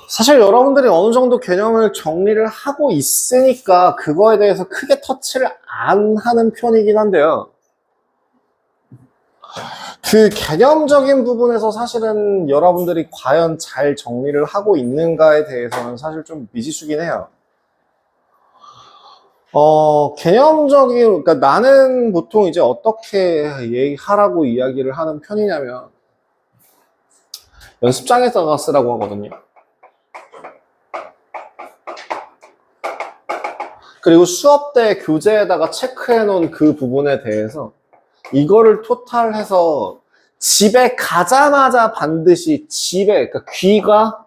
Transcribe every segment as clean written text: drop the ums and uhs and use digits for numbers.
사실 여러분들이 어느 정도 개념을 정리를 하고 있으니까 그거에 대해서 크게 터치를 안 하는 편이긴 한데요. 그 개념적인 부분에서 사실은 여러분들이 과연 잘 정리를 하고 있는가에 대해서는 사실 좀 미지수긴 해요. 개념적인, 그러니까 나는 보통 이제 어떻게 하라고 이야기를 하는 편이냐면 연습장에다가 쓰라고 하거든요. 그리고 수업 때 교재에다가 체크해 놓은 그 부분에 대해서 이거를 토탈해서 집에 가자마자 반드시 그러니까 귀가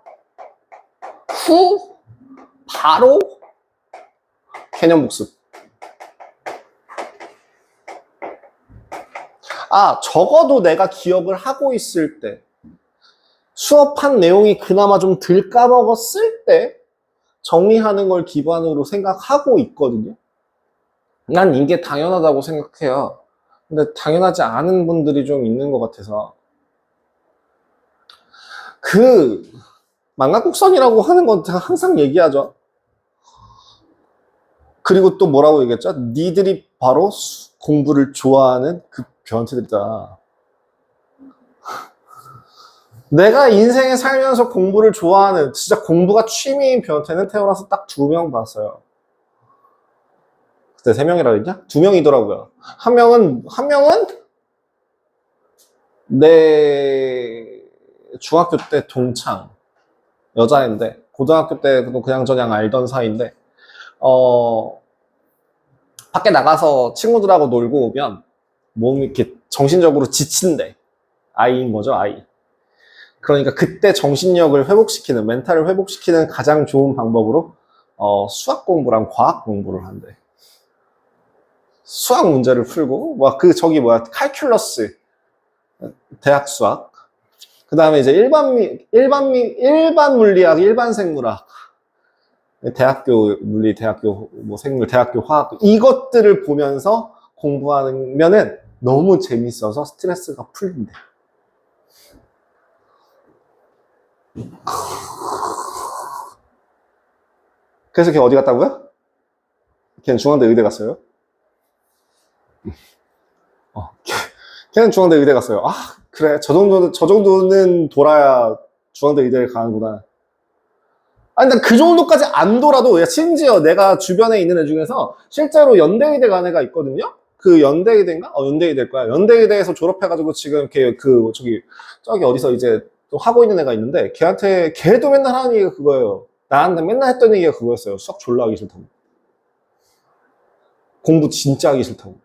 후 바로 개념 복습. 적어도 내가 기억을 하고 있을 때 수업한 내용이 그나마 좀 덜 까먹었을 때 정리하는 걸 기반으로 생각하고 있거든요. 난 이게 당연하다고 생각해요. 근데 당연하지 않은 분들이 좀 있는 것 같아서 그 망각국선이라고 하는 건 제가 항상 얘기하죠. 그리고 또 뭐라고 얘기했죠? 니들이 바로 공부를 좋아하는 그 변태들이다. 내가 인생에 살면서 공부를 좋아하는 진짜 공부가 취미인 변태는 태어나서 딱 2명 봤어요. 그때 3명이라고 했냐? 2명이더라고요. 한 명은 내 중학교 때 동창 여자인데 고등학교 때도 그냥저냥 알던 사이인데 밖에 나가서 친구들하고 놀고 오면 몸이 이렇게 정신적으로 지친대. 아이인 거죠, 아이. 그러니까 그때 정신력을 회복시키는, 멘탈을 회복시키는 가장 좋은 방법으로 수학 공부랑 과학 공부를 한대. 수학 문제를 풀고 칼큘러스, 대학 수학. 그 다음에 이제 일반 물리학, 일반 생물학, 대학교 물리, 대학교 생물, 대학교 화학, 이것들을 보면서 공부하면은 너무 재밌어서 스트레스가 풀린대. 그래서 걔 어디 갔다고요? 걔는 중앙대 의대 갔어요. 걔는 중앙대 의대 갔어요. 그래, 저 정도는 돌아야 중앙대 의대를 가는구나. 근데 그 정도까지 안 돌아도, 심지어 내가 주변에 있는 애 중에서 실제로 연대의대 간 애가 있거든요? 그 연대의대인가? 연대의대일 거야. 연대의대에서 졸업해가지고 지금 이렇게 저기 어디서 이제 또 하고 있는 애가 있는데, 걔도 맨날 하는 얘기가 그거예요. 나한테 맨날 했던 얘기가 그거였어요. 수학 졸라 하기 싫다고. 공부 진짜 하기 싫다고.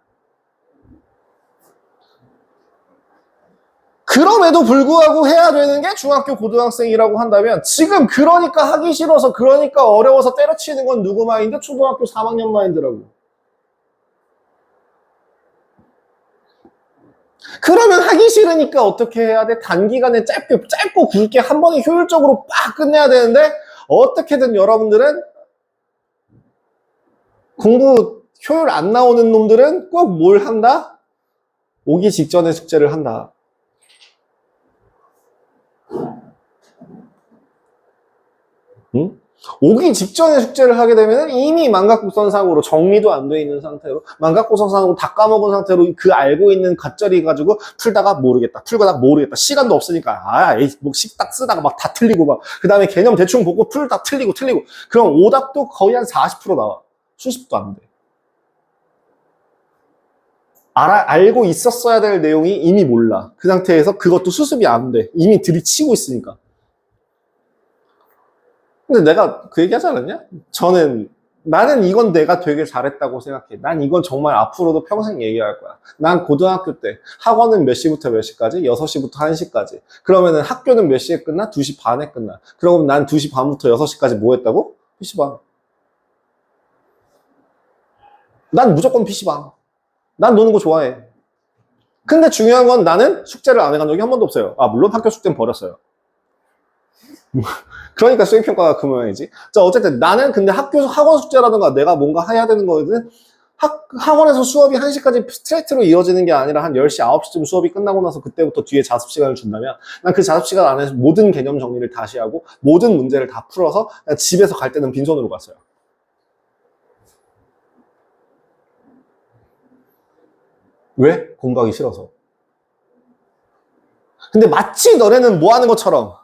그럼에도 불구하고 해야 되는 게 중학교 고등학생이라고 한다면 지금 그러니까 하기 싫어서 그러니까 어려워서 때려치는 건 누구 마인드? 초등학교 3학년 마인드라고. 그러면 하기 싫으니까 어떻게 해야 돼? 단기간에 짧고 굵게 한 번에 효율적으로 빡 끝내야 되는데 어떻게든 여러분들은 공부 효율 안 나오는 놈들은 꼭 뭘 한다? 오기 직전에 숙제를 한다. 응? 오기 직전에 숙제를 하게 되면 이미 망각국선상으로 정리도 안 돼 있는 상태로 망각국선상으로 다 까먹은 상태로 그 알고 있는 갓절이 가지고 풀다가 모르겠다, 풀다가 모르겠다, 시간도 없으니까 딱 쓰다가 막 다 틀리고 그 다음에 개념 대충 보고 풀다 틀리고 그럼 오답도 거의 한 40% 나와. 수십도 안 돼. 알고 있었어야 될 내용이 이미 몰라. 그 상태에서 그것도 수습이 안 돼. 이미 들이치고 있으니까. 근데 내가 그 얘기 하지 않았냐? 나는 이건 내가 되게 잘했다고 생각해. 난 이건 정말 앞으로도 평생 얘기할 거야. 난 고등학교 때 학원은 몇 시부터 몇 시까지? 6시부터 1시까지. 그러면은 학교는 몇 시에 끝나? 2시 반에 끝나. 그럼 난 2시 반부터 6시까지 뭐 했다고? PC방. 난 무조건 PC방. 난 노는 거 좋아해. 근데 중요한 건 나는 숙제를 안 해간 적이 한 번도 없어요. 물론 학교 숙제는 버렸어요. 그러니까 수행평가가 그 모양이지. 자, 어쨌든 나는 근데 학원 숙제라든가 내가 뭔가 해야 되는 거거든. 학원에서 수업이 1시까지 스트레이트로 이어지는 게 아니라 한 10시, 9시쯤 수업이 끝나고 나서 그때부터 뒤에 자습 시간을 준다면 난 그 자습 시간 안에서 모든 개념 정리를 다시 하고 모든 문제를 다 풀어서 그냥 집에서 갈 때는 빈손으로 갔어요. 왜? 공부하기 싫어서. 근데 마치 너네는 뭐 하는 것처럼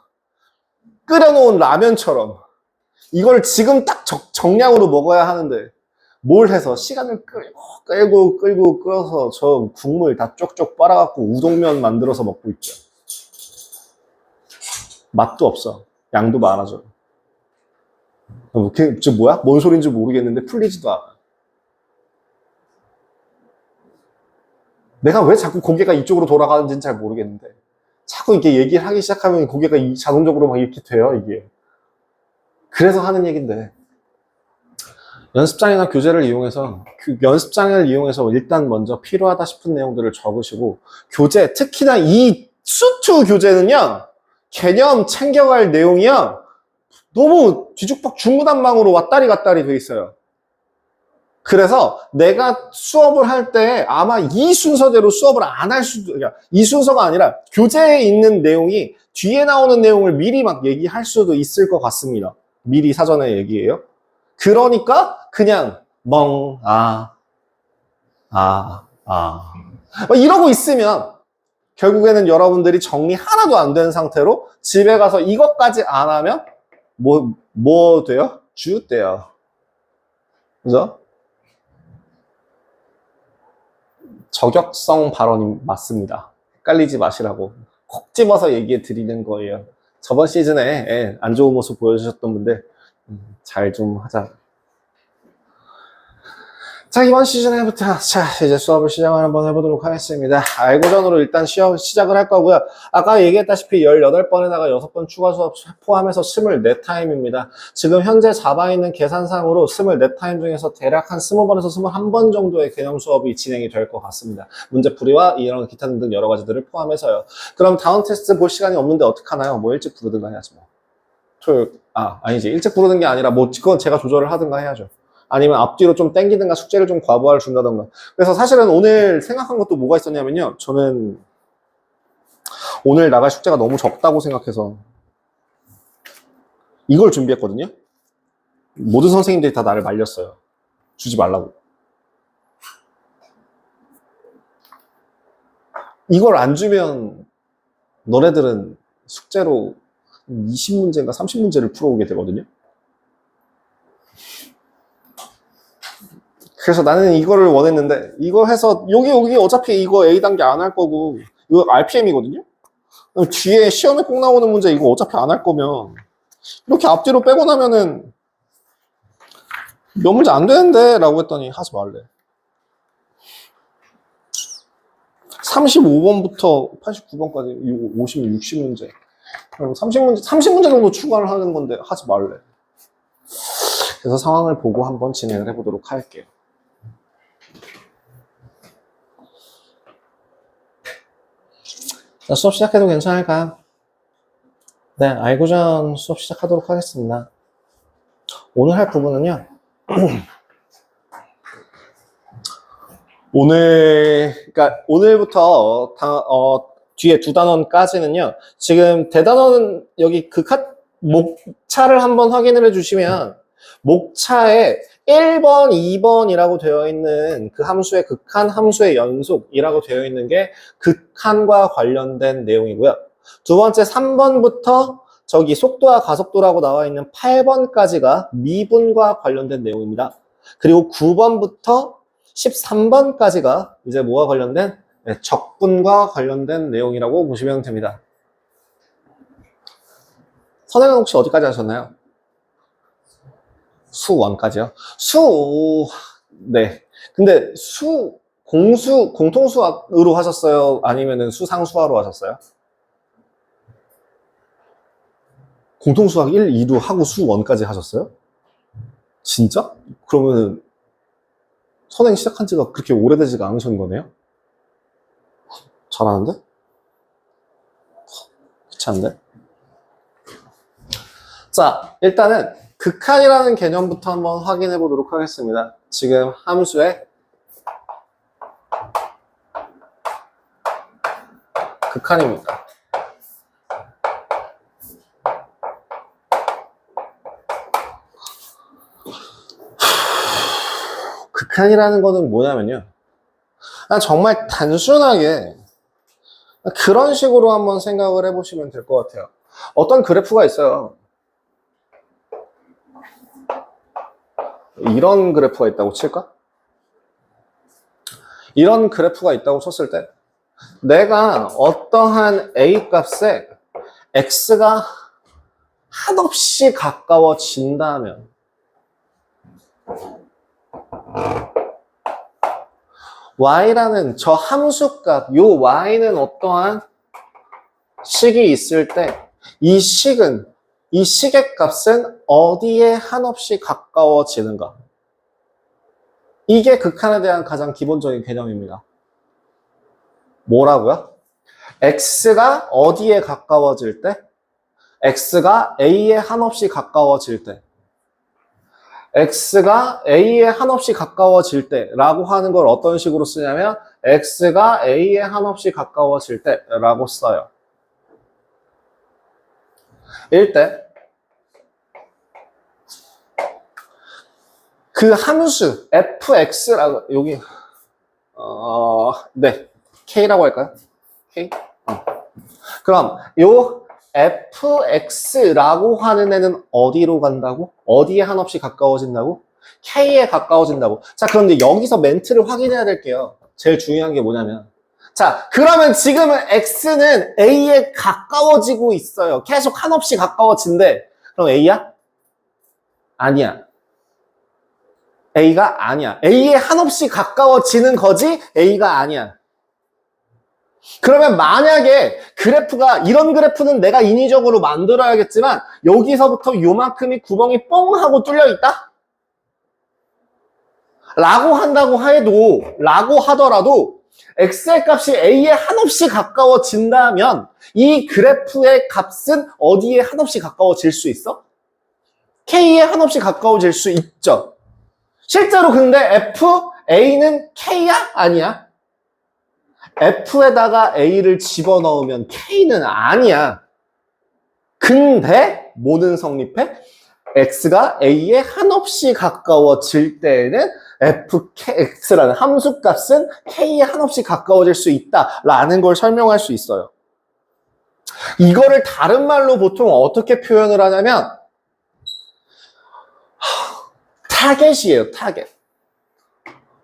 끓여놓은 라면처럼 이걸 지금 딱 정량으로 먹어야 하는데 뭘 해서 시간을 끌고 끓여서 저 국물 다 쪽쪽 빨아갖고 우동면 만들어서 먹고 있죠. 맛도 없어. 양도 많아져. 저 뭐야? 뭔 소린지 모르겠는데 풀리지도 않아. 내가 왜 자꾸 고개가 이쪽으로 돌아가는지는 잘 모르겠는데 자꾸 이렇게 얘기를 하기 시작하면 고개가 자동적으로 막 이렇게 돼요, 이게. 그래서 하는 얘기인데 연습장이나 교재를 이용해서 연습장을 이용해서 일단 먼저 필요하다 싶은 내용들을 적으시고 교재, 특히나 이 수투 교재는요 개념 챙겨갈 내용이요 너무 뒤죽박 중구난방으로 왔다리 갔다리 돼 있어요. 그래서 내가 수업을 할 때 아마 이 순서대로 수업을 안 할 수도, 그러니까 이 순서가 아니라 교재에 있는 내용이 뒤에 나오는 내용을 미리 막 얘기할 수도 있을 것 같습니다. 미리 사전에 얘기해요. 그러니까 그냥 이러고 있으면 결국에는 여러분들이 정리 하나도 안 된 상태로 집에 가서 이것까지 안 하면 뭐 돼요? 돼요. 그죠? 저격성 발언이 맞습니다. 헷갈리지 마시라고 콕 집어서 얘기해 드리는 거예요. 저번 시즌에 안 좋은 모습 보여주셨던 분들 잘 좀 하자. 자, 이번 시즌에부터 이제 수업을 시작을 한번 해보도록 하겠습니다. 알고전으로 일단 시작을 할 거고요. 아까 얘기했다시피 18번에다가 6번 추가 수업 포함해서 24타임입니다. 지금 현재 잡아 있는 계산상으로 24타임 중에서 대략 한 20번에서 21번 정도의 개념 수업이 진행이 될 것 같습니다. 문제풀이와 이런 기타 등등 여러 가지들을 포함해서요. 그럼 다운 테스트 볼 시간이 없는데 어떡하나요? 뭐 일찍 부르든가 해야지 뭐. 아니지. 일찍 부르는 게 아니라 뭐 그건 제가 조절을 하든가 해야죠. 아니면 앞뒤로 좀 땡기든가 숙제를 좀 과부하를 준다든가. 그래서 사실은 오늘 생각한 것도 뭐가 있었냐면요. 저는 오늘 나갈 숙제가 너무 적다고 생각해서 이걸 준비했거든요. 모든 선생님들이 다 나를 말렸어요. 주지 말라고. 이걸 안 주면 너네들은 숙제로 20문제인가 30문제를 풀어오게 되거든요. 그래서 나는 이거를 원했는데 이거 해서 여기 어차피 이거 A단계 안 할 거고 이거 RPM이거든요. 뒤에 시험에 꼭 나오는 문제 이거 어차피 안 할 거면 이렇게 앞뒤로 빼고 나면은 몇 문제 안 되는데 라고 했더니 하지 말래. 35번부터 89번까지 50, 60문제 30문제 정도 추가를 하는 건데 하지 말래. 그래서 상황을 보고 한번 진행을 해보도록 할게요. 자, 수업 시작해도 괜찮을까요? 네, 알고전 수업 시작하도록 하겠습니다. 오늘 할 부분은요. 그러니까 오늘부터 뒤에 두 단원까지는요. 지금 대단원은 여기 목차를 한번 확인을 해주시면 목차에 1번, 2번이라고 되어 있는 그 함수의 극한, 함수의 연속이라고 되어 있는 게 극한과 관련된 내용이고요. 두 번째 3번부터 저기 속도와 가속도라고 나와 있는 8번까지가 미분과 관련된 내용입니다. 그리고 9번부터 13번까지가 이제 뭐와 관련된? 네, 적분과 관련된 내용이라고 보시면 됩니다. 선생님은 혹시 어디까지 하셨나요? 수1까지요? 네. 근데 공통수학으로 하셨어요? 아니면은 수상수화로 하셨어요? 공통수학 1, 2로 하고 수1까지 하셨어요? 진짜? 그러면은 선행 시작한 지가 그렇게 오래되지가 않으신 거네요? 잘하는데? 귀찮은데? 자, 일단은 극한이라는 개념부터 한번 확인해 보도록 하겠습니다. 지금 함수의 극한입니다. 극한이라는 거는 뭐냐면요. 정말 단순하게 그런 식으로 한번 생각을 해보시면 될 것 같아요. 어떤 그래프가 있어요. 이런 그래프가 있다고 칠까? 이런 그래프가 있다고 쳤을 때 내가 어떠한 A 값에 X가 한없이 가까워진다면 Y라는 저 함수값, 요 Y는 어떠한 식이 있을 때 이 식은, 이 식의 값은 어디에 한없이 가까워지는가? 이게 극한에 대한 가장 기본적인 개념입니다. 뭐라고요? X가 어디에 가까워질 때? X가 A에 한없이 가까워질 때. X가 A에 한없이 가까워질 때 라고 하는 걸 어떤 식으로 쓰냐면 X가 A에 한없이 가까워질 때 라고 써요. 일 때 그 함수 fx라고 여기 네 k라고 할까요? k 그럼 요 fx라고 하는 애는 어디로 간다고? 어디에 한없이 가까워진다고? k에 가까워진다고. 자, 그런데 여기서 멘트를 확인해야 될게요. 제일 중요한 게 뭐냐면 자, 그러면 지금은 x는 a에 가까워지고 있어요. 계속 한없이 가까워진대. 그럼 a야? 아니야. a가 아니야. a에 한없이 가까워지는 거지 a가 아니야. 그러면 만약에 그래프가 이런 그래프는 내가 인위적으로 만들어야겠지만 여기서부터 요만큼이 구멍이 뻥 하고 뚫려 있다? 라고 한다고 해도 라고 하더라도 x의 값이 a에 한없이 가까워진다면 이 그래프의 값은 어디에 한없이 가까워질 수 있어? k에 한없이 가까워질 수 있죠. 실제로 근데 a는 k야? 아니야? f에다가 a를 집어넣으면 k는 아니야. 근데 뭐는 성립해? x가 a에 한없이 가까워질 때에는 fx라는 함수값은 k에 한없이 가까워질 수 있다라는 걸 설명할 수 있어요. 이거를 다른 말로 보통 어떻게 표현을 하냐면 타겟이에요. 타겟.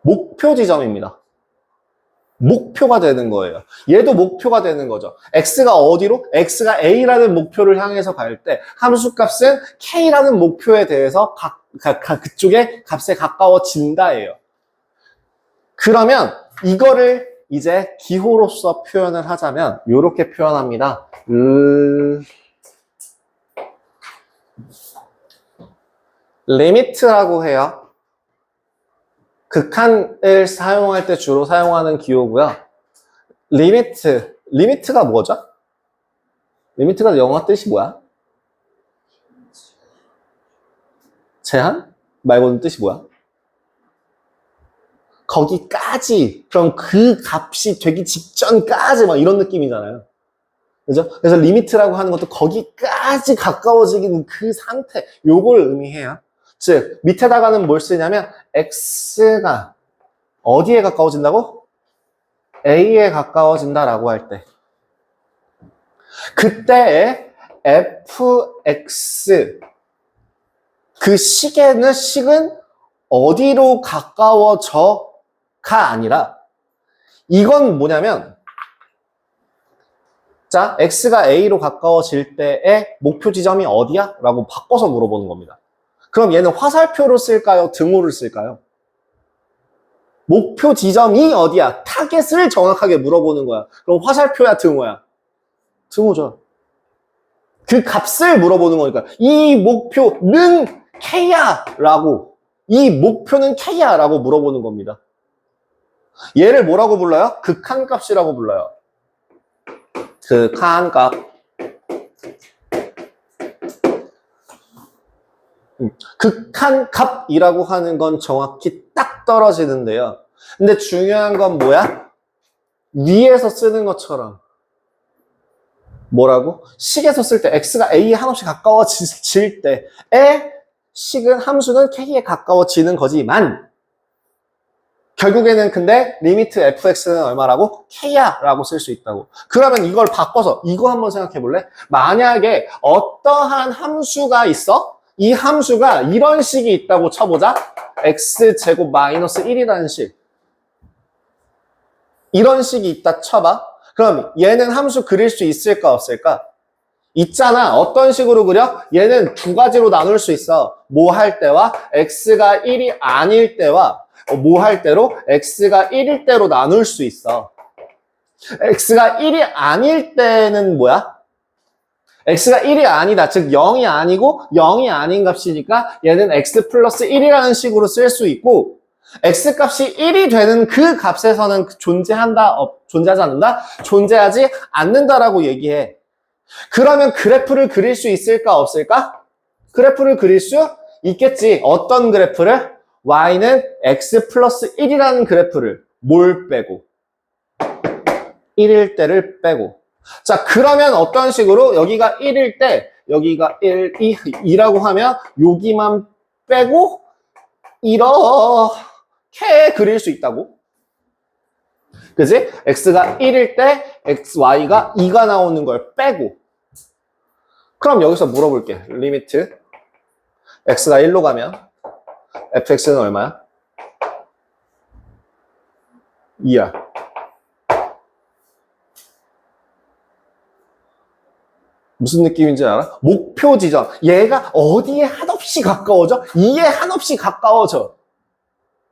목표 지점입니다. 목표가 되는 거예요. 얘도 목표가 되는 거죠. x가 어디로? x가 a라는 목표를 향해서 갈 때 함수값은 k라는 목표에 대해서 그쪽의 값에 가까워진다예요. 그러면 이거를 이제 기호로서 표현을 하자면 이렇게 표현합니다. 리미트라고 해요. 극한을 사용할 때 주로 사용하는 기호고요. 리미트가 뭐죠? 리미트가 영어 뜻이 뭐야? 제한? 말고는 뜻이 뭐야? 거기까지, 그럼 그 값이 되기 직전까지 막 이런 느낌이잖아요. 그죠? 그래서 리미트라고 하는 것도 거기까지 가까워지는 그 상태, 요걸 의미해요. 즉, 밑에다가는 뭘 쓰냐면 x가 어디에 가까워진다고? a에 가까워진다라고 할 때 그때의 fx 그 식은 어디로 가까워져가 아니라 이건 뭐냐면 자, x가 a로 가까워질 때의 목표 지점이 어디야? 라고 바꿔서 물어보는 겁니다. 그럼 얘는 화살표로 쓸까요? 등호를 쓸까요? 목표 지점이 어디야? 타겟을 정확하게 물어보는 거야. 그럼 화살표야, 등호야? 등호죠. 그 값을 물어보는 거니까 이 목표는 K야! 라고 이 목표는 K야! 라고 물어보는 겁니다. 얘를 뭐라고 불러요? 극한값이라고 불러요. 극한값. 극한값이라고 하는 건 정확히 딱 떨어지는데요. 근데 중요한 건 뭐야? 위에서 쓰는 것처럼 뭐라고? 식에서 쓸 때 x가 a에 한없이 가까워질 때의 식은 함수는 k에 가까워지는 거지만 결국에는 근데 리미트 fx는 얼마라고? k야 라고 쓸 수 있다고. 그러면 이걸 바꿔서 이거 한번 생각해 볼래? 만약에 어떠한 함수가 있어? 이 함수가 이런 식이 있다고 쳐보자. x제곱 마이너스 1이라는 식. 이런 식이 있다 쳐봐. 그럼 얘는 함수 그릴 수 있을까 없을까? 있잖아. 어떤 식으로 그려? 얘는 두 가지로 나눌 수 있어. 뭐 할 때와 x가 1이 아닐 때와 뭐 할 때로 x가 1일 때로 나눌 수 있어. x가 1이 아닐 때는 뭐야? x가 1이 아니다. 즉 0이 아니고 0이 아닌 값이니까 얘는 x 플러스 1이라는 식으로 쓸 수 있고 x 값이 1이 되는 그 값에서는 존재한다? 존재하지 않는다? 존재하지 않는다라고 얘기해. 그러면 그래프를 그릴 수 있을까 없을까? 그래프를 그릴 수 있겠지. 어떤 그래프를? y는 x 플러스 1이라는 그래프를 뭘 빼고? 1일 때를 빼고. 자, 그러면 어떤 식으로 여기가 1일 때 여기가 1, 2라고 하면 여기만 빼고 이렇게 그릴 수 있다고. 그지? x가 1일 때 y가 2가 나오는 걸 빼고. 그럼 여기서 물어볼게. 리미트 x가 1로 가면 fx는 얼마야? 2야. 무슨 느낌인지 알아? 목표 지점. 얘가 어디에 한없이 가까워져? 2에 한없이 가까워져.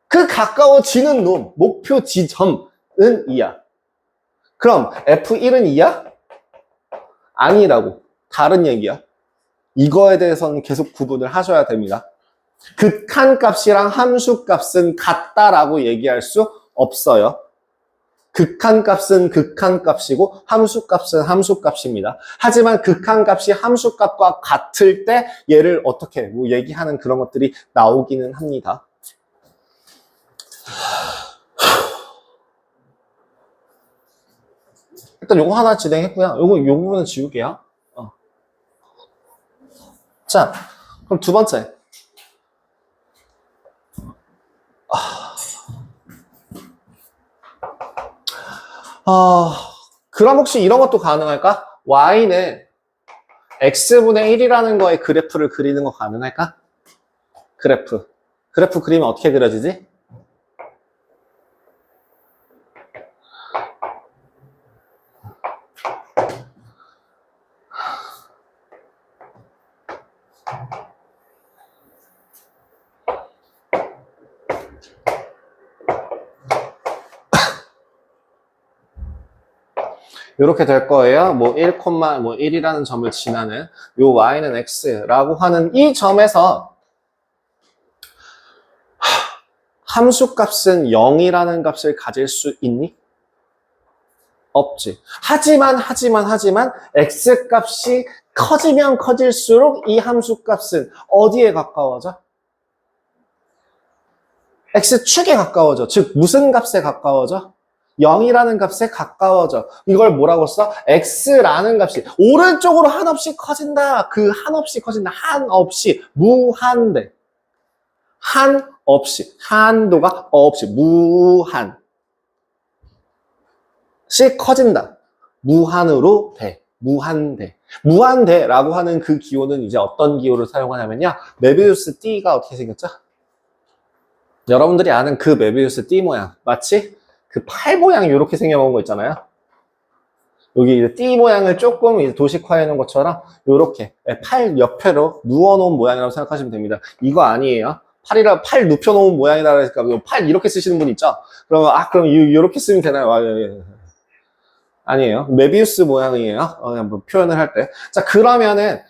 그 가까워지는 놈, 목표 지점은 2야. 그럼 F1은 2야? 아니라고. 다른 얘기야. 이거에 대해서는 계속 구분을 하셔야 됩니다. 극한값이랑 함수값은 같다라고 얘기할 수 없어요. 극한값은 극한값이고 함수값은 함수값입니다. 하지만 극한값이 함수값과 같을 때 얘를 어떻게 뭐 얘기하는 그런 것들이 나오기는 합니다. 일단 요거 하나 진행했고요. 요 부분은 지울게요. 자, 그럼 두 번째. 그럼 혹시 이런 것도 가능할까? y는 x분의 1이라는 거의 그래프를 그리는 거 가능할까? 그래프 그리면 어떻게 그려지지? 이렇게 될 거예요. 뭐 1, 뭐 1이라는 점을 지나는 요 y는 x라고 하는 이 점에서 함수값은 0이라는 값을 가질 수 있니? 없지. 하지만 x값이 커지면 커질수록 이 함수값은 어디에 가까워져? x축에 가까워져. 즉 무슨 값에 가까워져? 0이라는 값에 가까워져. 이걸 뭐라고 써? x라는 값이 오른쪽으로 한없이 커진다. 그 한없이 커진다. 한없이 무한대. 한없이 한도가 없이 무한. 씩 커진다. 무한으로 돼. 무한대. 무한대라고 하는 그 기호는 이제 어떤 기호를 사용하냐면요. 메비우스 띠가 어떻게 생겼죠? 여러분들이 아는 그 메비우스 띠 모양. 마치 그 팔 모양 이렇게 생겨본 거 있잖아요. 여기 이제 띠 모양을 조금 이제 도식화해 놓은 것처럼 이렇게 팔 옆에로 누워놓은 모양이라고 생각하시면 됩니다. 이거 아니에요. 팔 눕혀놓은 모양이다 그러니까 팔 이렇게 쓰시는 분 있죠? 그러면 그럼 이렇게 쓰면 되나요? 예. 아니에요. 메비우스 모양이에요. 뭐 표현을 할 때. 자, 그러면은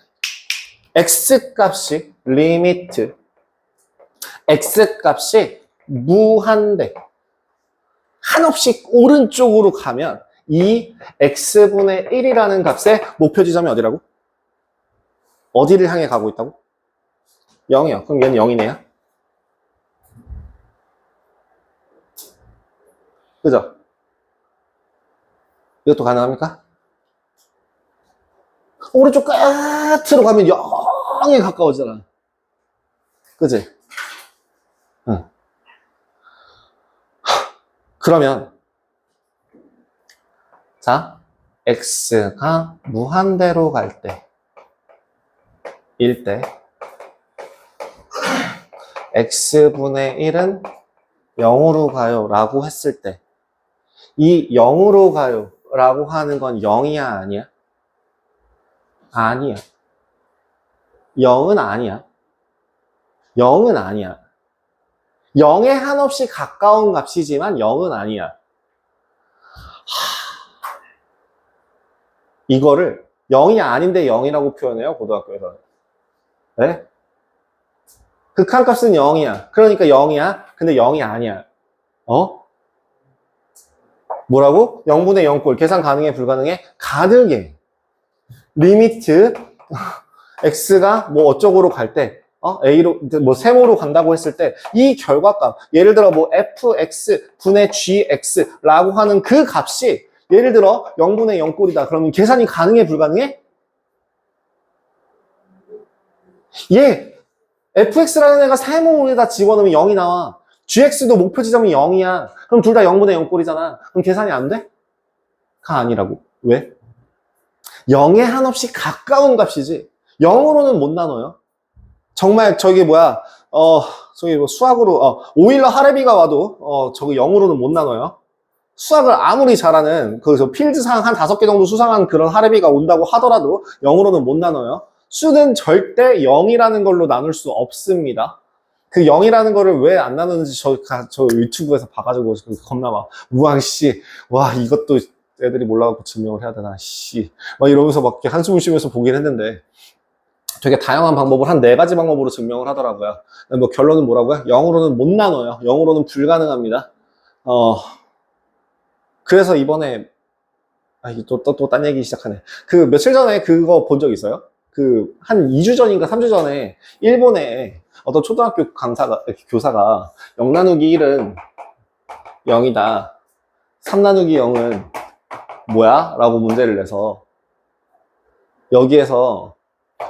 x 값이 리미트 x 값이 무한대 한없이 오른쪽으로 가면 이 x분의 1이라는 값의 목표 지점이 어디라고? 어디를 향해 가고 있다고? 0이요. 그럼 얘는 0이네요. 그죠? 이것도 가능합니까? 오른쪽 끝으로 가면 0에 가까워지잖아. 그치? 응. 그러면 자, x가 무한대로 갈 때, 일 때, x분의 1은 0으로 가요 라고 했을 때, 이 0으로 가요 라고 하는 건 0이야 아니야? 아니야. 0은 아니야. 0은 아니야. 0에 한없이 가까운 값이지만 0은 아니야. 이거를 0이 아닌데 0이라고 표현해요, 고등학교에서는. 네? 극한값은 0이야. 그러니까 0이야. 근데 0이 아니야. 어? 뭐라고? 0분의 0꼴. 계산 가능해, 불가능해? 가능해. 리미트 x가 뭐 어쩌고로 갈 때, a로 뭐 세모로 간다고 했을 때 이 결과값, 예를 들어 뭐 fx 분의 gx라고 하는 그 값이 예를 들어 0분의 0꼴이다. 그러면 계산이 가능해, 불가능해? 예. fx라는 애가 세모에다 집어넣으면 0이 나와. gx도 목표 지점이 0이야. 그럼 둘 다 0분의 0꼴이잖아. 그럼 계산이 안 돼? 가 아니라고. 왜? 0에 한없이 가까운 값이지 0으로는 못 나눠요. 정말 저기 뭐야 저기 뭐 수학으로 오일러 하레비가 와도 저기 0으로는 못 나눠요. 수학을 아무리 잘하는 그 필드상 한 5개 정도 수상한 그런 하레비가 온다고 하더라도 0으로는 못 나눠요. 수는 절대 0이라는 걸로 나눌 수 없습니다. 그 0이라는 거를 왜 안 나누는지 저 유튜브에서 봐가지고 겁나 막 우왕씨 와 이것도 애들이 몰라갖고 증명을 해야 되나 씨 막 이러면서 막 한숨을 쉬면서 보긴 했는데 되게 다양한 방법을 한 4가지 방법으로 증명을 하더라고요. 뭐 결론은 뭐라고요? 0으로는 못 나눠요. 0으로는 불가능합니다. 그래서 이번에 이게 또 딴 얘기 시작하네. 그 며칠 전에 그거 본 적 있어요? 그 한 2주 전인가 3주 전에 일본에 어떤 초등학교 교사가 0 나누기 1은 0이다. 3 나누기 0은 뭐야? 라고 문제를 내서 여기에서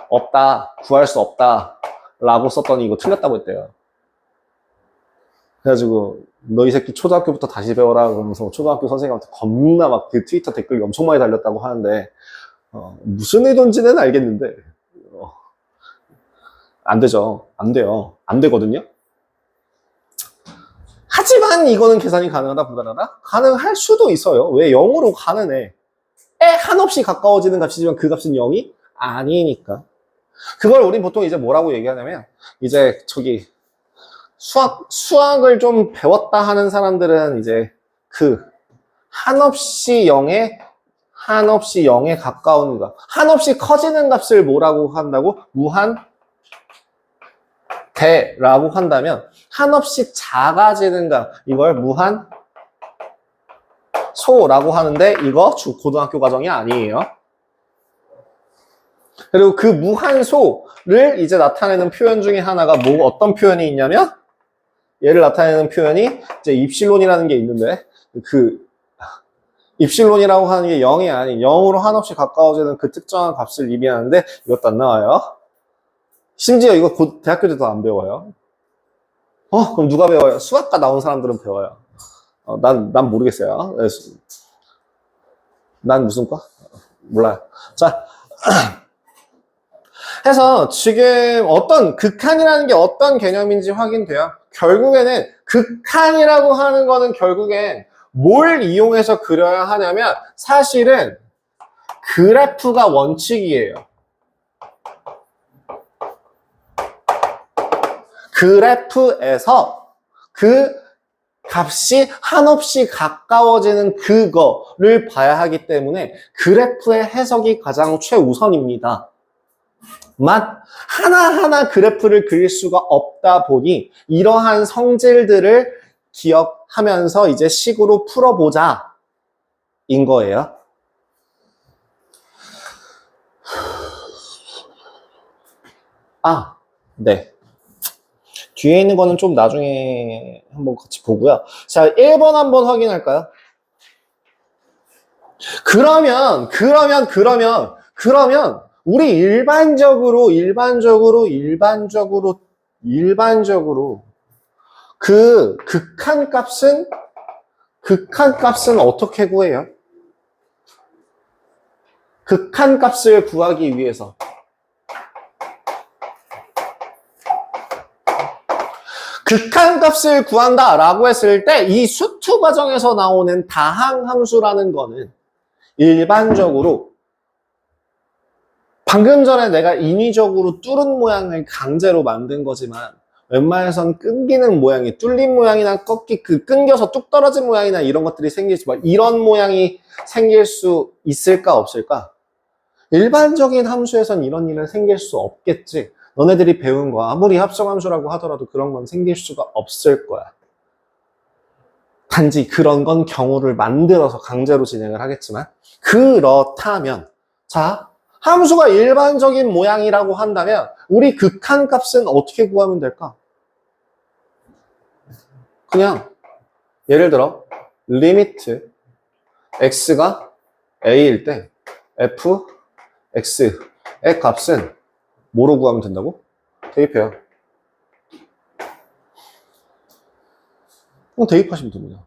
없다, 구할 수 없다 라고 썼더니 이거 틀렸다고 했대요. 그래가지고 너 이 새끼 초등학교부터 다시 배워라 그러면서 초등학교 선생님한테 겁나 막 그 트위터 댓글이 엄청 많이 달렸다고 하는데 무슨 의도인지는 알겠는데 안 되죠. 안 돼요. 안 되거든요. 하지만 이거는 계산이 가능하다, 불가능하다? 가능할 수도 있어요. 왜 0으로 가는 애에 한없이 가까워지는 값이지만 그 값은 0이 아니니까. 그걸 우린 보통 이제 뭐라고 얘기하냐면 이제 저기 수학을 좀 배웠다 하는 사람들은 이제 그 한없이 0에 가까운 값, 한없이 커지는 값을 뭐라고 한다고? 무한대라고 한다면 한없이 작아지는 값, 이걸 무한소라고 하는데 이거 고등학교 과정이 아니에요. 그리고 그 무한소를 이제 나타내는 표현 중에 하나가 어떤 표현이 있냐면 얘를 나타내는 표현이 이제 입실론이라는 게 있는데 그 입실론이라고 하는 게 0이 아닌 0으로 한없이 가까워지는 그 특정한 값을 의미하는데 이것도 안 나와요. 심지어 이거 대학교 때도 안 배워요. 그럼 누가 배워요? 수학과 나온 사람들은 배워요. 난 모르겠어요. 난 무슨 과? 몰라요. 자, 해서 지금 어떤 극한이라는 게 어떤 개념인지 확인돼요. 결국에는 극한이라고 하는 거는 결국엔 뭘 이용해서 그려야 하냐면 사실은 그래프가 원칙이에요. 그래프에서 그 값이 한없이 가까워지는 그거를 봐야 하기 때문에 그래프의 해석이 가장 최우선입니다. 하나하나 그래프를 그릴 수가 없다 보니 이러한 성질들을 기억하면서 이제 식으로 풀어보자 인 거예요. 네. 뒤에 있는 거는 좀 나중에 한번 같이 보고요. 자, 1번 한번 확인할까요? 그러면 우리 일반적으로 그 극한값은 어떻게 구해요? 극한값을 구하기 위해서 극한값을 구한다라고 했을 때 이 수투 과정에서 나오는 다항함수라는 거는 일반적으로 방금 전에 내가 인위적으로 뚫은 모양을 강제로 만든 거지만 웬만해선 끊기는 모양이 뚫린 모양이나 끊겨서 뚝 떨어진 모양이나 이런 것들이 생기지만 이런 모양이 생길 수 있을까 없을까? 일반적인 함수에선 이런 일은 생길 수 없겠지. 너네들이 배운 거 아무리 합성함수라고 하더라도 그런 건 생길 수가 없을 거야. 단지 그런 건 경우를 만들어서 강제로 진행을 하겠지만 그렇다면 자 함수가 일반적인 모양이라고 한다면 우리 극한값은 어떻게 구하면 될까? 그냥 예를 들어 리미트 x가 a일 때 fx의 값은 뭐로 구하면 된다고? 대입해요. 그럼 대입하시면 됩니다.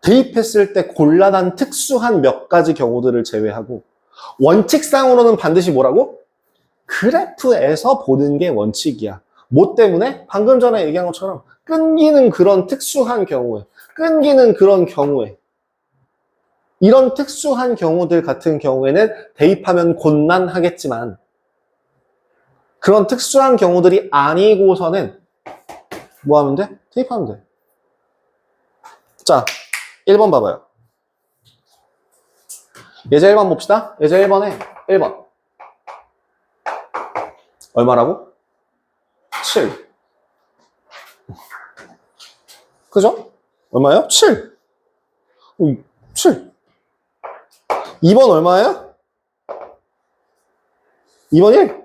대입했을 때 곤란한 특수한 몇 가지 경우들을 제외하고 원칙상으로는 반드시 뭐라고? 그래프에서 보는 게 원칙이야. 뭐 때문에? 방금 전에 얘기한 것처럼 끊기는 그런 특수한 경우에 이런 특수한 경우들 같은 경우에는 대입하면 곤란하겠지만 그런 특수한 경우들이 아니고서는 뭐 하면 돼? 대입하면 돼. 자, 1번 봐봐요. 예제 1번 봅시다. 예제 1번에 1번. 얼마라고? 7. 그죠? 얼마예요? 7. 7. 2번 얼마예요? 2번 1.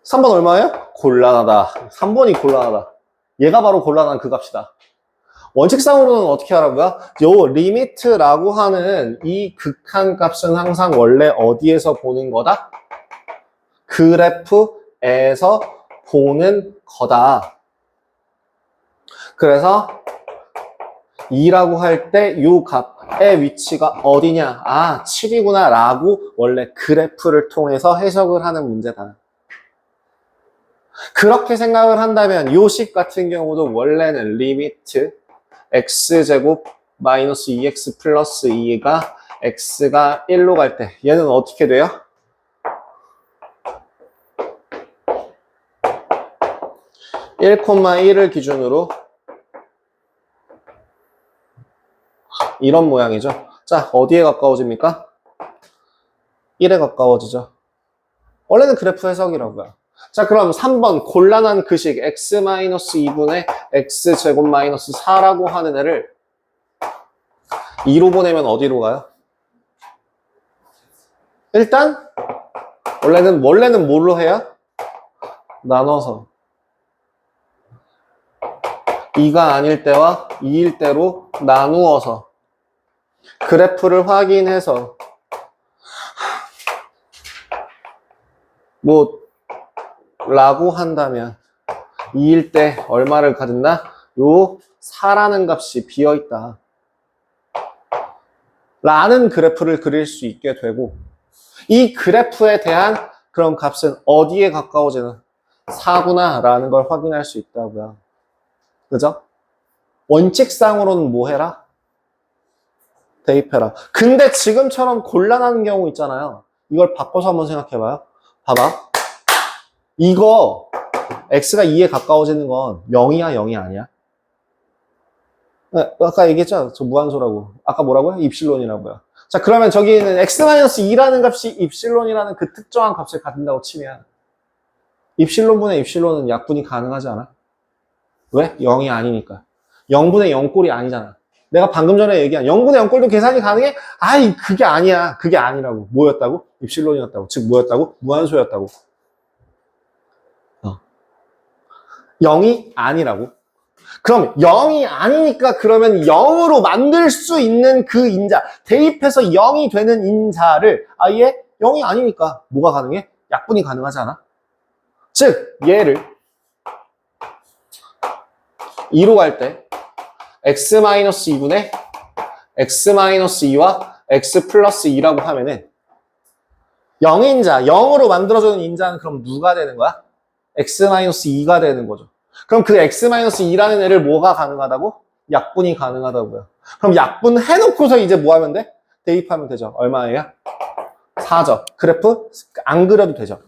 3번 얼마예요? 곤란하다. 3번이 곤란하다. 얘가 바로 곤란한 그 값이다. 원칙상으로는 어떻게 하라고요? 요 리미트라고 하는 이 극한값은 항상 원래 어디에서 보는 거다? 그래프에서 보는 거다. 그래서 2라고 할 때 요 값의 위치가 어디냐? 아, 7이구나 라고 원래 그래프를 통해서 해석을 하는 문제다. 그렇게 생각을 한다면 요 식 같은 경우도 원래는 리미트 x제곱 마이너스 2x 플러스 2가 x가 1로 갈 때 얘는 어떻게 돼요? (1, 1을 기준으로 이런 모양이죠. 자, 어디에 가까워집니까? 1에 가까워지죠. 원래는 그래프 해석이라고요. 자, 그럼 3번 곤란한 그식 x-2분의 x제곱 마이너스 4라고 하는 애를 2로 보내면 어디로 가요? 일단 원래는 뭘로 해요? 나눠서 2가 아닐 때와 2일 때로 나누어서 그래프를 확인해서 뭐 라고 한다면 2일 때 얼마를 가진다? 요 4라는 값이 비어있다 라는 그래프를 그릴 수 있게 되고 이 그래프에 대한 그런 값은 어디에 가까워지는 4구나 라는 걸 확인할 수 있다고요. 그죠? 원칙상으로는 뭐 해라? 대입해라. 근데 지금처럼 곤란한 경우 있잖아요. 이걸 바꿔서 한번 생각해봐요. 봐봐. 이거 x가 2에 가까워지는 건 0이야 0이 아니야? 네, 아까 얘기했죠? 저 무한소라고. 아까 뭐라고요? 입실론이라고요. 자, 그러면 저기는 x-2라는 값이 입실론이라는 그 특정한 값을 가진다고 치면 입실론분의 입실론은 약분이 가능하지 않아? 왜? 0이 아니니까. 0분의 0꼴이 아니잖아. 내가 방금 전에 얘기한 0분의 0꼴도 계산이 가능해? 아이, 그게 아니야. 그게 아니라고. 뭐였다고? 입실론이었다고. 즉, 뭐였다고? 무한소였다고. 0이 아니라고. 그럼 0이 아니니까 그러면 0으로 만들 수 있는 그 인자, 대입해서 0이 되는 인자를 아예 0이 아니니까 뭐가 가능해? 약분이 가능하지 않아? 즉 얘를 2로 갈 때 x-2분의 x-2와 x 플러스 2라고 하면은 0인자, 0으로 만들어주는 인자는 그럼 누가 되는 거야? x-2가 되는 거죠. 그럼 그 x-2라는 애를 뭐가 가능하다고? 약분이 가능하다고요. 그럼 약분 해놓고서 이제 뭐 하면 돼? 대입하면 되죠. 얼마예요? 4죠. 그래프 안 그려도 되죠.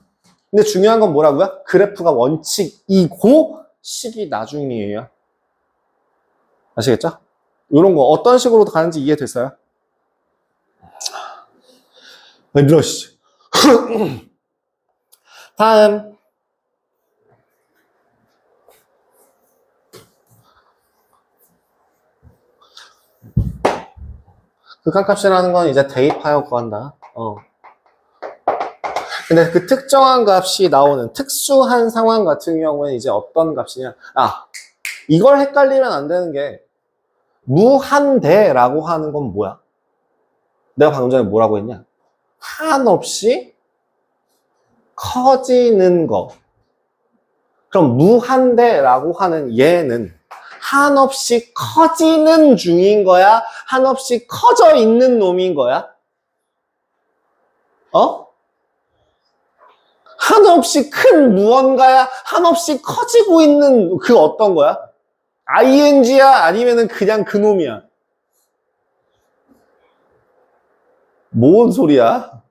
근데 중요한 건 뭐라고요? 그래프가 원칙이고 식이 나중이에요. 아시겠죠? 이런 거 어떤 식으로 가는지 이해됐어요? 이러시죠. 다음 극한값이라는 건 이제 대입하여 구한다. 근데 그 특정한 값이 나오는 특수한 상황 같은 경우는 이제 어떤 값이냐? 이걸 헷갈리면 안 되는 게 무한대라고 하는 건 뭐야? 내가 방금 전에 뭐라고 했냐? 한없이 커지는 거. 그럼 무한대라고 하는 얘는 한없이 커지는 중인 거야? 한없이 커져 있는 놈인 거야? 한없이 큰 무언가야? 한없이 커지고 있는 그 어떤 거야? ing야? 아니면은 그냥 그 놈이야? 뭔 소리야?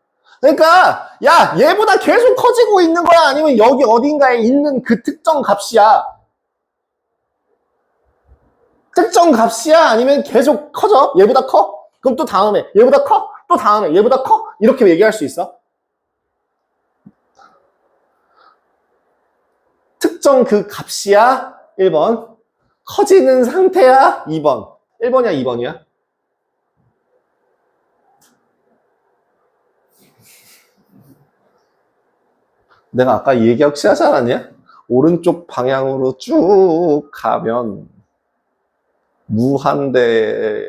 그러니까 야 얘보다 계속 커지고 있는 거야? 아니면 여기 어딘가에 있는 그 특정 값이야? 특정 값이야? 아니면 계속 커져? 얘보다 커? 그럼 또 다음에 얘보다 커? 또 다음에 얘보다 커? 이렇게 얘기할 수 있어? 특정 그 값이야? 1번. 커지는 상태야? 2번. 1번이야 2번이야? 내가 아까 얘기하지 않았냐? 오른쪽 방향으로 쭉 가면 무한대로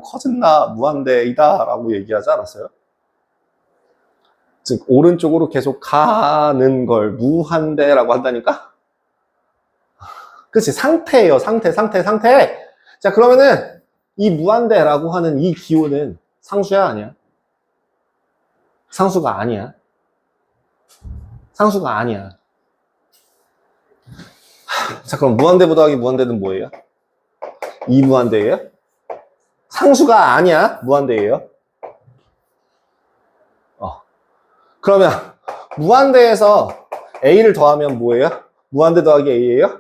커진다, 무한대이다 라고 얘기하지 않았어요? 즉 오른쪽으로 계속 가는 걸 무한대라고 한다니까? 그치, 상태예요. 상태. 자, 그러면은 이 무한대라고 하는 이 기호는 상수야, 아니야? 상수가 아니야. 상수가 아니야. 자, 그럼 무한대 보더하기 무한대는 뭐예요? 이무한대예요? 상수가 아니야. 무한대예요. 그러면 무한대에서 A를 더하면 뭐예요? 무한대 더하기 A예요?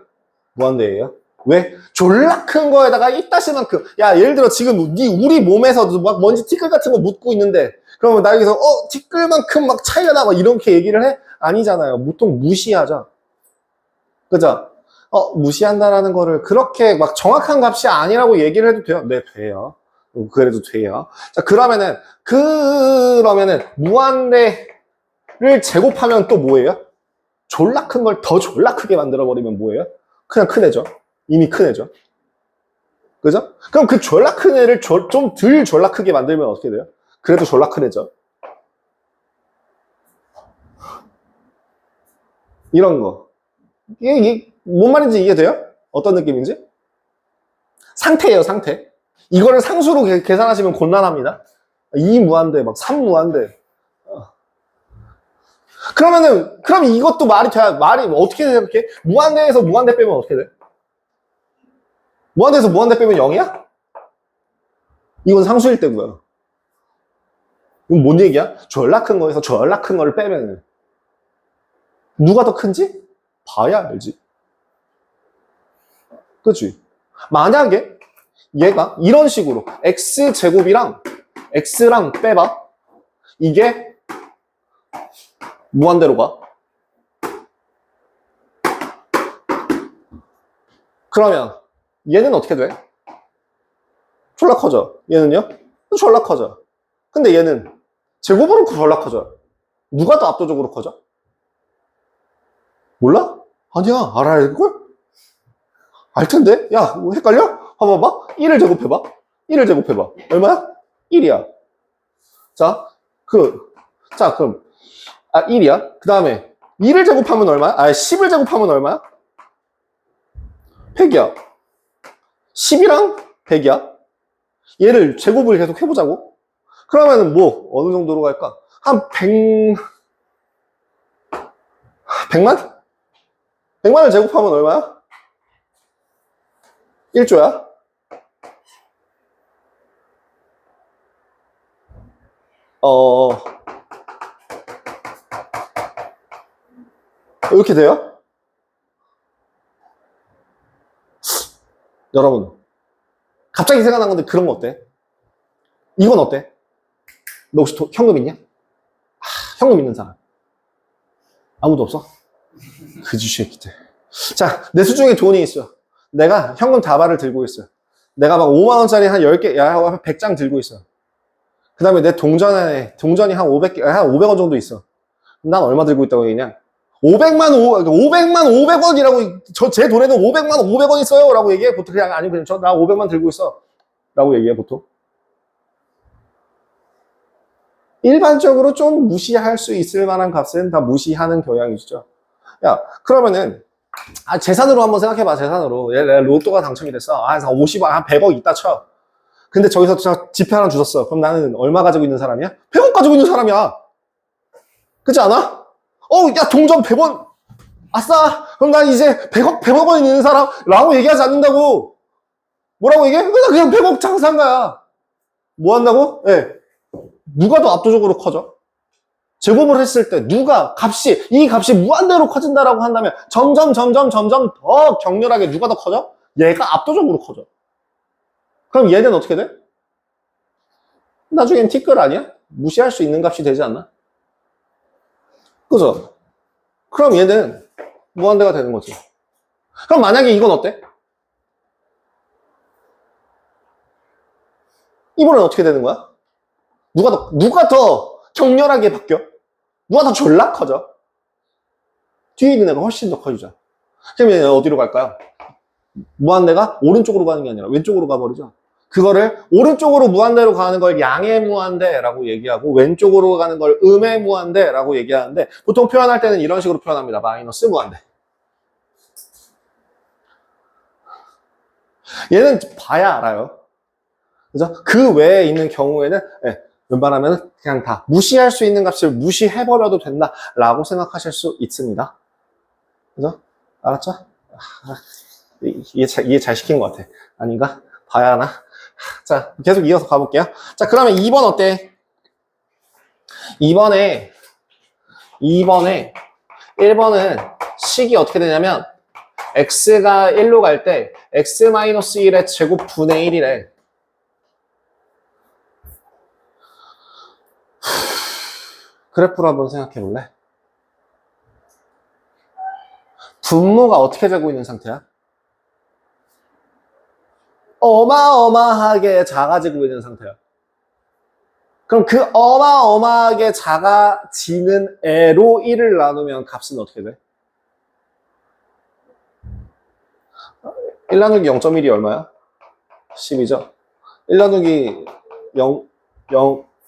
무한대예요. 왜? 졸라 큰 거에다가 이따시만큼. 야, 예를 들어 지금 우리 몸에서도 막 먼지 티끌 같은 거 묻고 있는데 그러면 나 여기서 티끌만큼 막 차이가 나고 이렇게 얘기를 해? 아니잖아요. 보통 무시하죠. 그죠? 무시한다라는 거를 그렇게 막 정확한 값이 아니라고 얘기를 해도 돼요? 네, 돼요. 그래도 돼요. 자, 그러면은 무한대를 제곱하면 또 뭐예요? 졸라 큰 걸 더 졸라 크게 만들어버리면 뭐예요? 그냥 큰 애죠. 이미 큰 애죠. 그죠? 그럼 그 졸라 큰 애를 좀 덜 졸라 크게 만들면 어떻게 돼요? 그래도 졸라 큰 애죠. 이런 거. 이게 뭔 말인지 이해돼요? 어떤 느낌인지? 상태예요, 상태. 이거를 상수로 계산하시면 곤란합니다. 2무한대, 막 3무한대. 그럼 이것도 말이 돼야, 말이 어떻게 생각해? 무한대에서 무한대 빼면 어떻게 돼? 무한대에서 무한대 빼면 0이야? 이건 상수일 때고요. 이건 뭔 얘기야? 졸라 큰 거에서 졸라 큰 거를 빼면 누가 더 큰지? 봐야 알지. 그치? 만약에 얘가 이런 식으로 x제곱이랑 x랑 빼봐. 이게 무한대로 가. 그러면 얘는 어떻게 돼? 졸라 커져. 얘는요? 졸라 커져. 근데 얘는 제곱으로 졸라 커져. 누가 더 압도적으로 커져? 몰라? 아니야. 알아야 될걸? 알 텐데? 야, 뭐 헷갈려? 봐봐봐. 1을 제곱해봐. 1을 제곱해봐. 얼마야? 1이야. 자, 그럼, 1이야. 그 다음에 2를 제곱하면 얼마야? 10을 제곱하면 얼마야? 100이야. 10이랑 100이야. 얘를 제곱을 계속 해보자고. 그러면은 뭐, 어느 정도로 갈까? 한 100만? 100만을 제곱하면 얼마야? 1조야. 이렇게 돼요? 여러분, 갑자기 생각난 건데 그런 거 어때? 이건 어때? 너 혹시 현금 있냐? 현금 있는 사람. 아무도 없어? 그지 새끼들. 자, 내 수중에 돈이 있어. 내가 현금 다발을 들고 있어. 내가 막 5만원짜리 한 10개, 한 100장 들고 있어. 그 다음에 내 동전이 한 500원 정도 있어. 난 얼마 들고 있다고 얘기냐? 500만 500원이라고, 제 돈에는 500만 500원 있어요. 라고 얘기해. 보통 그냥, 아니, 그냥 나 500만 들고 있어. 라고 얘기해, 보통. 일반적으로 좀 무시할 수 있을 만한 값은 다 무시하는 경향이죠. 야, 그러면은, 재산으로 한번 생각해봐, 재산으로. 얘 로또가 당첨이 됐어. 한 50원, 한 100억 있다 쳐. 근데 저기서 지폐 하나 주셨어. 그럼 나는 얼마 가지고 있는 사람이야? 100억 가지고 있는 사람이야. 그렇지 않아? 야, 동전 100원. 아싸! 그럼 난 이제 100억 원 있는 사람, 라고 얘기하지 않는다고. 뭐라고 얘기해? 그냥 100억 장사인가야. 뭐 한다고? 예. 누가 더 압도적으로 커져? 제곱을 했을 때 이 값이 무한대로 커진다라고 한다면 점점 더 격렬하게 누가 더 커져? 얘가 압도적으로 커져. 그럼 얘는 어떻게 돼? 나중엔 티끌 아니야? 무시할 수 있는 값이 되지 않나? 그죠? 그럼 얘는 무한대가 되는 거지. 그럼 만약에 이건 어때? 이번엔 어떻게 되는 거야? 누가 더 격렬하게 바뀌어? 누가 더 졸라 커져? 뒤에 있는 애가 훨씬 더 커지죠. 그럼 얘는 어디로 갈까요? 무한대가 오른쪽으로 가는 게 아니라 왼쪽으로 가버리죠. 그거를 오른쪽으로 무한대로 가는 걸 양의 무한대라고 얘기하고 왼쪽으로 가는 걸 음의 무한대라고 얘기하는데 보통 표현할 때는 이런 식으로 표현합니다. 마이너스 무한대. 얘는 봐야 알아요. 그죠? 그 외에 있는 경우에는 웬만하면 그냥 다 무시할 수 있는 값을 무시해버려도 된다라고 생각하실 수 있습니다. 그죠? 알았죠? 이해 잘 시킨 것 같아. 아닌가? 봐야 하나? 자, 계속 이어서 가볼게요. 자, 그러면 2번 어때? 2번에 1번은 식이 어떻게 되냐면 x가 1로 갈 때 x-1의 제곱 분의 1이래. 그래프로 한번 생각해 볼래? 분모가 어떻게 되고 있는 상태야? 어마어마하게 작아지고 있는 상태야. 그럼 그 어마어마하게 작아지는 애로 1을 나누면 값은 어떻게 돼? 1 나누기 0.1이 얼마야? 10이죠? 1 나누기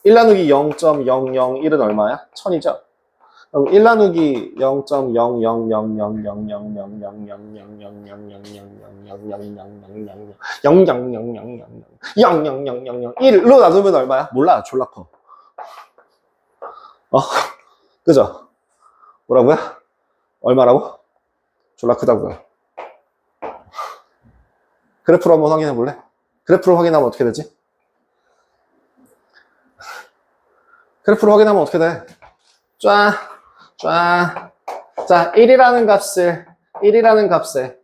1 나누기 0.001은 얼마야? 1000이죠? 그럼 1 나누기 0.000000000000000000000000000000000000000000000000000000000000000000000000000000000000000000000000000000000000000000000000000000000000000000000000000000000000000000000000000000000000000000000000000000000000000000000000000000000000000000000000000000000000000000000000000000000000000000000000000000000000000000000000000000000000000000000000000000000000000000000000000000000000000000000000000000000000000000000000000000000000000000000000000000000뭐라고요? 얼마라고? 졸라 크다고요. 그래프로 한번 확인해 볼래? 그래프로 확인하면 어떻게 되지? 그래프로 확인하면 어떻게 돼? 쫙. 자, 1이라는 값에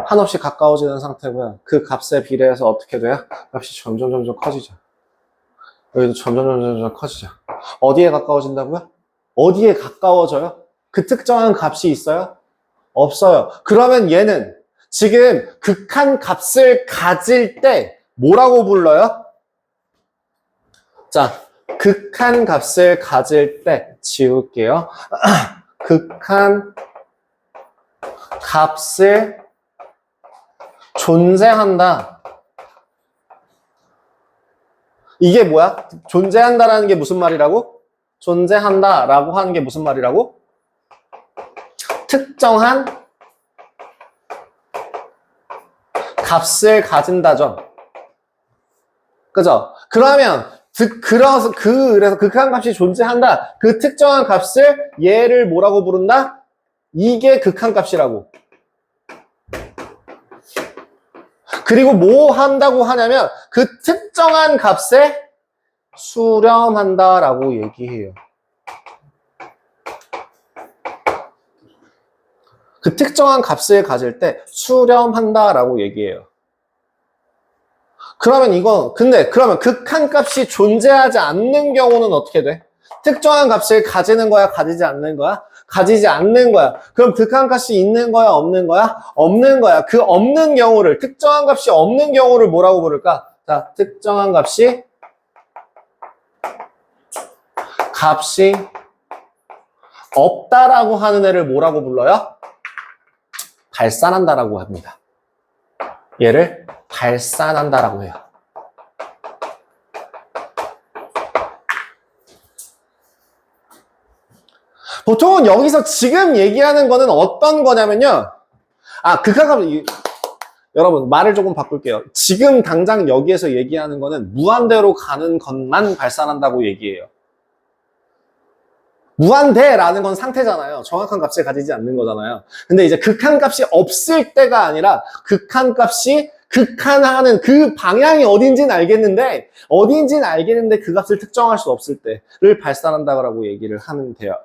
한없이 가까워지는 상태고요. 그 값에 비례해서 어떻게 돼요? 값이 점점 커지죠. 여기도 점점 커지죠. 어디에 가까워진다고요? 어디에 가까워져요? 그 특정한 값이 있어요? 없어요. 그러면 얘는 지금 극한 값을 가질 때 뭐라고 불러요? 자, 극한 값을 가질 때 지울게요. 극한 값을 존재한다. 이게 뭐야? 존재한다라는 게 무슨 말이라고? 존재한다라고 하는 게 무슨 말이라고? 특정한 값을 가진다죠. 그죠? 그러면 그래서 극한 값이 존재한다. 그 특정한 값을 얘를 뭐라고 부른다? 이게 극한 값이라고. 그리고 뭐 한다고 하냐면 그 특정한 값에 수렴한다라고 얘기해요. 그 특정한 값을 가질 때 수렴한다라고 얘기해요. 그러면 그러면 극한 값이 존재하지 않는 경우는 어떻게 돼? 특정한 값을 가지는 거야, 가지지 않는 거야? 가지지 않는 거야. 그럼 극한 값이 있는 거야, 없는 거야? 없는 거야. 그 없는 경우를, 특정한 값이 없는 경우를 뭐라고 부를까? 자, 특정한 값이 없다라고 하는 애를 뭐라고 불러요? 발산한다라고 합니다. 얘를 발산한다라고 해요. 보통은 여기서 지금 얘기하는 거는 어떤 거냐면요. 극한값, 여러분 말을 조금 바꿀게요. 지금 당장 여기에서 얘기하는 거는 무한대로 가는 것만 발산한다고 얘기해요. 무한대라는 건 상태잖아요. 정확한 값을 가지지 않는 거잖아요. 근데 이제 극한값이 없을 때가 아니라 극한값이 극한하는 그 방향이 어딘지는 알겠는데 그 값을 특정할 수 없을 때를 발산한다고 얘기를 하면 돼요.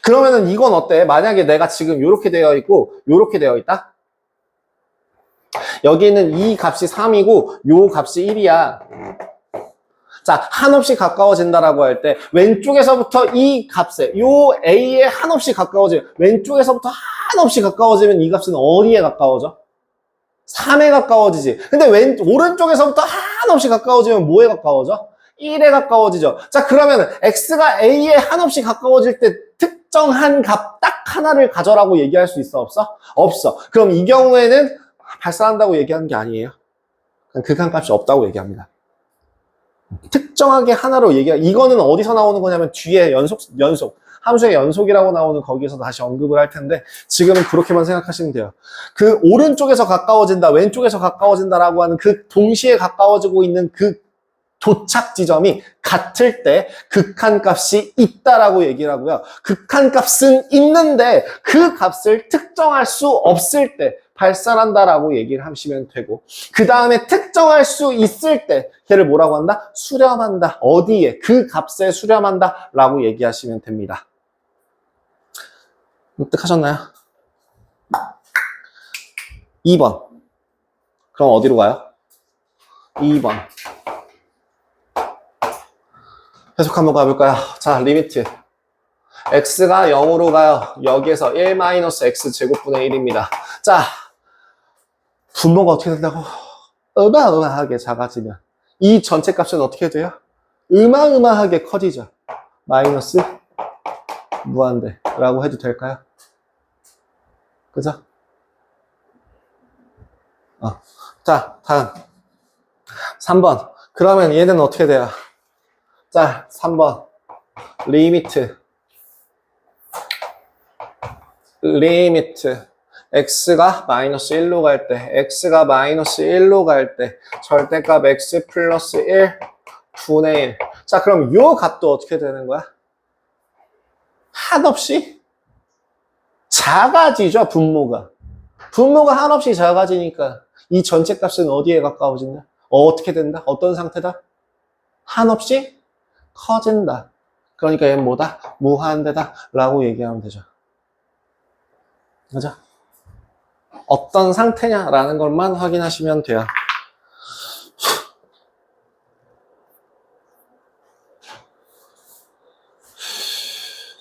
그러면은 이건 어때? 만약에 내가 지금 이렇게 되어 있고 이렇게 되어 있다? 여기는 이 값이 3이고 요 값이 1이야. 자, 한없이 가까워진다라고 할 때 왼쪽에서부터 이 값에 요 A에 한없이 가까워지면 왼쪽에서부터 한없이 가까워지면 이 값은 어디에 가까워져? 3에 가까워지지. 근데 오른쪽에서부터 한없이 가까워지면 뭐에 가까워져? 1에 가까워지죠. 자, 그러면 X가 A에 한없이 가까워질 때 특정한 값 딱 하나를 가져라고 얘기할 수 있어? 없어? 없어. 그럼 이 경우에는 발산한다고 얘기하는 게 아니에요. 극한값이 없다고 얘기합니다. 특정하게 하나로 이거는 어디서 나오는 거냐면 뒤에 연속, 함수의 연속이라고 나오는 거기에서 다시 언급을 할 텐데 지금은 그렇게만 생각하시면 돼요. 그 오른쪽에서 가까워진다, 왼쪽에서 가까워진다라고 하는 그 동시에 가까워지고 있는 그 도착 지점이 같을 때 극한값이 있다라고 얘기를 하고요. 극한값은 있는데 그 값을 특정할 수 없을 때 발산한다라고 얘기를 하시면 되고, 그 다음에 특정할 수 있을 때 걔를 뭐라고 한다? 수렴한다. 어디에? 그 값에 수렴한다 라고 얘기하시면 됩니다. 납득하셨나요? 2번. 그럼 어디로 가요? 2번. 해석 한번 가볼까요? 자, 리미트. x가 0으로 가요. 여기에서 1-x 제곱분의 1입니다. 자, 분모가 어떻게 된다고? 어마어마하게 작아지면 이 전체 값은 어떻게 돼요? 어마어마하게 커지죠. 마이너스 무한대라고 해도 될까요? 그죠? 자, 다음 3번. 그러면 얘는 어떻게 돼요? 자, 3번. 리미트 x가 마이너스 1로 갈 때, 절대값 x 플러스 1 분의 1. 자, 그럼 요 값도 어떻게 되는 거야? 한없이 작아지죠, 분모가. 분모가 한없이 작아지니까 이 전체 값은 어디에 가까워진다? 어떻게 된다? 어떤 상태다? 한없이 커진다. 그러니까 얘는 뭐다? 무한대다 라고 얘기하면 되죠. 그죠? 어떤 상태냐라는 것만 확인하시면 돼요.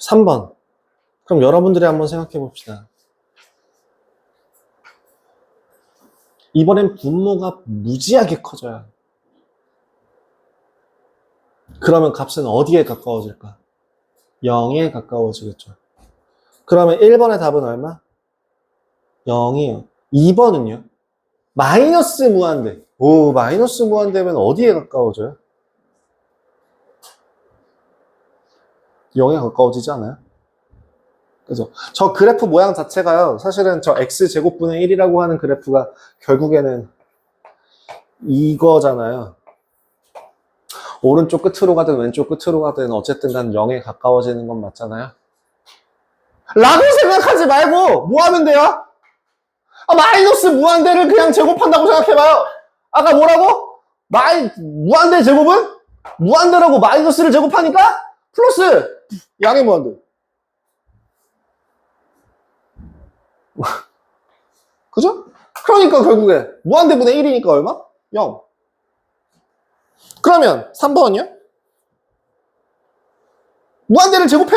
3번. 그럼 여러분들이 한번 생각해 봅시다. 이번엔 분모가 무지하게 커져요. 그러면 값은 어디에 가까워질까? 0에 가까워지겠죠. 그러면 1번의 답은 얼마? 0이에요. 2번은요? 마이너스 무한대. 오, 마이너스 무한대면 어디에 가까워져요? 0에 가까워지지 않아요? 그죠? 저 그래프 모양 자체가요, 사실은 저 x제곱분의 1이라고 하는 그래프가 결국에는 이거잖아요. 오른쪽 끝으로 가든 왼쪽 끝으로 가든 어쨌든 간 0에 가까워지는 건 맞잖아요. 라고 생각하지 말고 뭐 하면 돼요? 마이너스 무한대를 그냥 제곱한다고 생각해봐요. 아까 뭐라고? 무한대 제곱은? 무한대라고 마이너스를 제곱하니까 플러스 양의 무한대. 그죠? 그러니까 결국에 무한대분의 1이니까 얼마? 0. 그러면 3번은요? 무한대를 제곱해.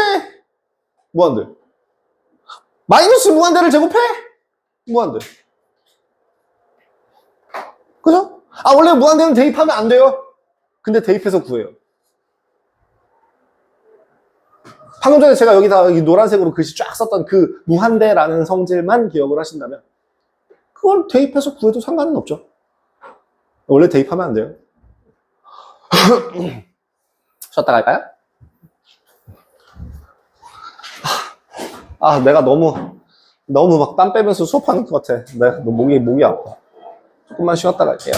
무한대. 마이너스 무한대를 제곱해. 무한대. 그죠? 원래 무한대는 대입하면 안 돼요. 근데 대입해서 구해요. 방금 전에 제가 여기다 노란색으로 글씨 쫙 썼던 그 무한대라는 성질만 기억을 하신다면 그걸 대입해서 구해도 상관은 없죠. 원래 대입하면 안 돼요. 쉬었다 갈까요? 내가 너무 막 땀 빼면서 수업하는 것 같아. 내가 목이 아파. 조금만 쉬었다 갈게요.